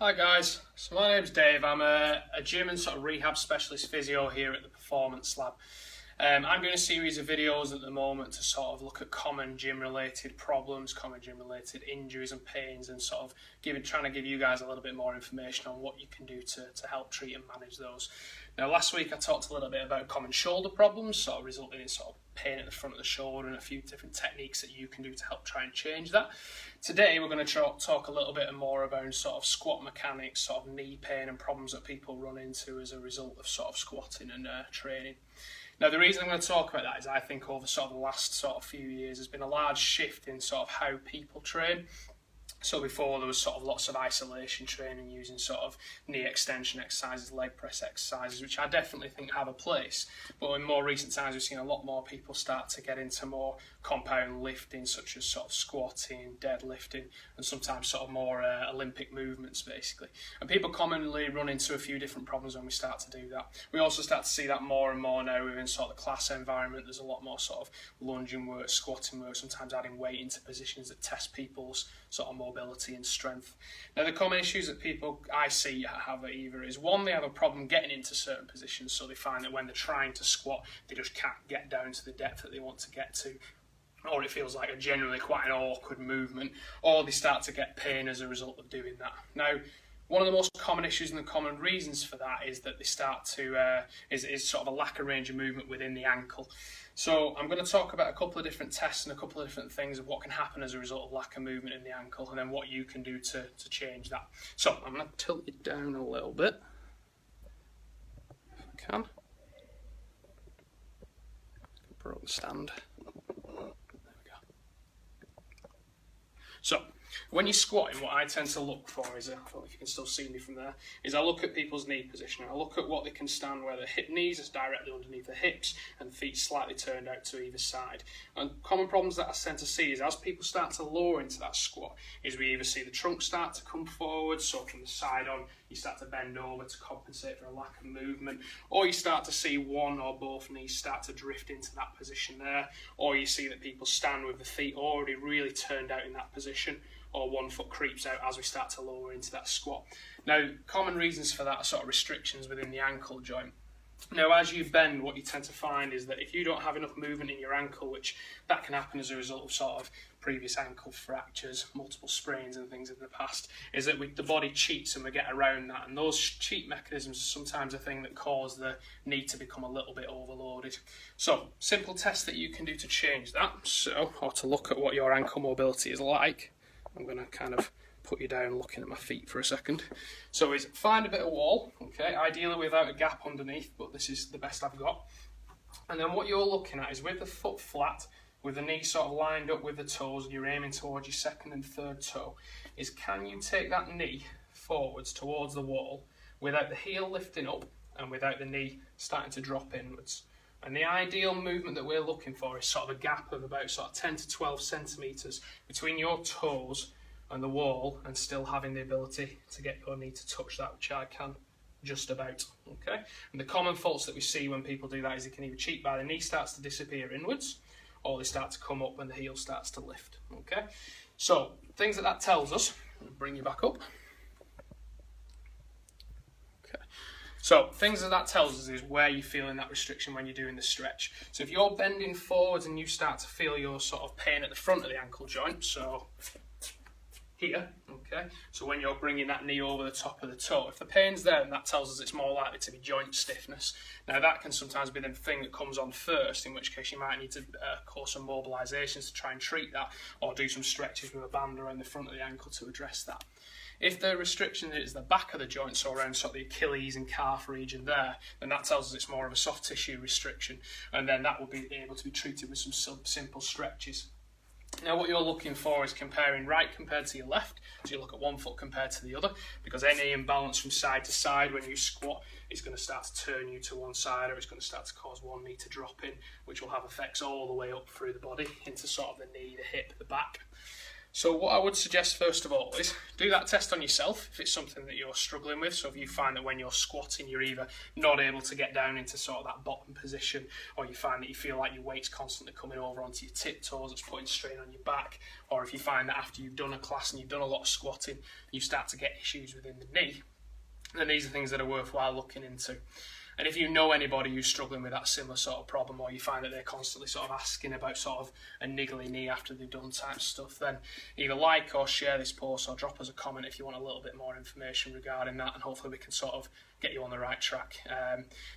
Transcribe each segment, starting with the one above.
Hi guys, so my name's Dave. I'm a gym and sort of rehab specialist physio here at the Performance Lab. I'm doing a series of videos at the moment to sort of look at common gym related problems, common gym related injuries and pains, and sort of trying to give you guys a little bit more information on what you can do to help treat and manage those. Now last week I talked a little bit about common shoulder problems, sort of resulting in sort of pain at the front of the shoulder, and a few different techniques that you can do to help try and change that. Today we're going to talk a little bit more about sort of squat mechanics, sort of knee pain and problems that people run into as a result of sort of squatting and training. Now the reason I'm going to talk about that is I think over sort of the last sort of few years there's been a large shift in sort of how people train. So before there was sort of lots of isolation training using sort of knee extension exercises, leg press exercises, which I definitely think have a place. But in more recent times we've seen a lot more people start to get into more compound lifting, such as sort of squatting, deadlifting, and sometimes sort of more Olympic movements basically. And people commonly run into a few different problems when we start to do that. We also start to see that more and more now within sort of the class environment. There's a lot more sort of lunging work, squatting work, sometimes adding weight into positions that test people's sort of mobility and strength. Now the common issues that people I see have either is one, they have a problem getting into certain positions, so they find that when they're trying to squat they just can't get down to the depth that they want to get to, or it feels like a generally quite an awkward movement, or they start to get pain as a result of doing that. Now one of the most common issues and the common reasons for that is that they start to is sort of a lack of range of movement within the ankle. So I'm going to talk about a couple of different tests and a couple of different things of what can happen as a result of lack of movement in the ankle, and then what you can do to change that. So I'm going to tilt it down a little bit, if I can. Broke the stand. There we go. So when you're squatting, what I tend to look for is, I don't know if you can still see me from there, is I look at people's knee position. I look at what they can stand where their knees is directly underneath the hips and feet slightly turned out to either side. And common problems that I tend to see is as people start to lower into that squat, is we either see the trunk start to come forward, so from the side on, you start to bend over to compensate for a lack of movement, or you start to see one or both knees start to drift into that position there, or you see that people stand with the feet already really turned out in that position, or one foot creeps out as we start to lower into that squat. Now, common reasons for that are sort of restrictions within the ankle joint. Now, as you bend, what you tend to find is that if you don't have enough movement in your ankle, which that can happen as a result of sort of previous ankle fractures, multiple sprains and things in the past, is that the body cheats and we get around that. And those cheat mechanisms are sometimes a thing that cause the knee to become a little bit overloaded. So, simple tests that you can do to change that, or to look at what your ankle mobility is like. I'm going to kind of put you down looking at my feet for a second. So is find a bit of wall, okay, ideally without a gap underneath, but this is the best I've got. And then what you're looking at is with the foot flat, with the knee sort of lined up with the toes, and you're aiming towards your second and third toe, is can you take that knee forwards towards the wall without the heel lifting up and without the knee starting to drop inwards. And the ideal movement that we're looking for is sort of a gap of about sort of 10 to 12 centimetres between your toes and the wall, and still having the ability to get your knee to touch that, which I can just about, okay? And the common faults that we see when people do that is they can either cheat by the knee starts to disappear inwards, or they start to come up when the heel starts to lift, okay? So, things that tells us, I'll bring you back up. Okay. So, things that tells us is where you're feeling that restriction when you're doing the stretch. So if you're bending forwards and you start to feel your sort of pain at the front of the ankle joint, so here, okay, so when you're bringing that knee over the top of the toe, if the pain's there, then that tells us it's more likely to be joint stiffness. Now that can sometimes be the thing that comes on first, in which case you might need to cause some mobilisations to try and treat that, or do some stretches with a band around the front of the ankle to address that. If the restriction is the back of the joint, so around sort of the Achilles and calf region there, then that tells us it's more of a soft tissue restriction, and then that will be able to be treated with some simple stretches. Now what you're looking for is comparing right compared to your left, so you look at one foot compared to the other, because any imbalance from side to side when you squat is going to start to turn you to one side, or it's going to start to cause one knee to drop in, which will have effects all the way up through the body into sort of the knee, the hip, the back. So what I would suggest first of all is do that test on yourself if it's something that you're struggling with. So if you find that when you're squatting you're either not able to get down into sort of that bottom position, or you find that you feel like your weight's constantly coming over onto your tiptoes, it's putting strain on your back, or if you find that after you've done a class and you've done a lot of squatting you start to get issues within the knee, then these are things that are worthwhile looking into. And if you know anybody who's struggling with that similar sort of problem, or you find that they're constantly sort of asking about sort of a niggly knee after they've done type stuff, then either like or share this post or drop us a comment if you want a little bit more information regarding that, and hopefully we can sort of get you on the right track.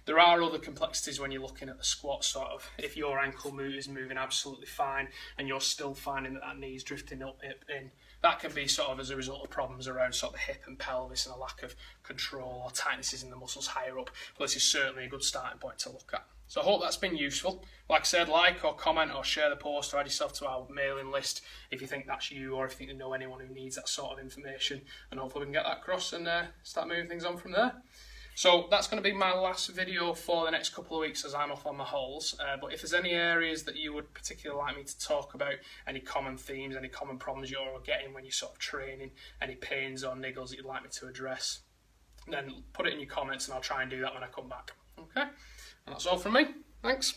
There are other complexities when you're looking at the squat, sort of if your ankle is moving absolutely fine and you're still finding that knee's drifting up in, that can be sort of as a result of problems around sort of the hip and pelvis and a lack of control or tightnesses in the muscles higher up. But this is certainly a good starting point to look at. So I hope that's been useful. Like I said, like or comment or share the post, or add yourself to our mailing list if you think that's you, or if you think you know anyone who needs that sort of information, and hopefully we can get that across and start moving things on from there. So that's going to be my last video for the next couple of weeks as I'm off on my hauls. But if there's any areas that you would particularly like me to talk about, any common themes, any common problems you're getting when you're sort of training, any pains or niggles that you'd like me to address, then put it in your comments and I'll try and do that when I come back. Okay? And that's all from me. Thanks.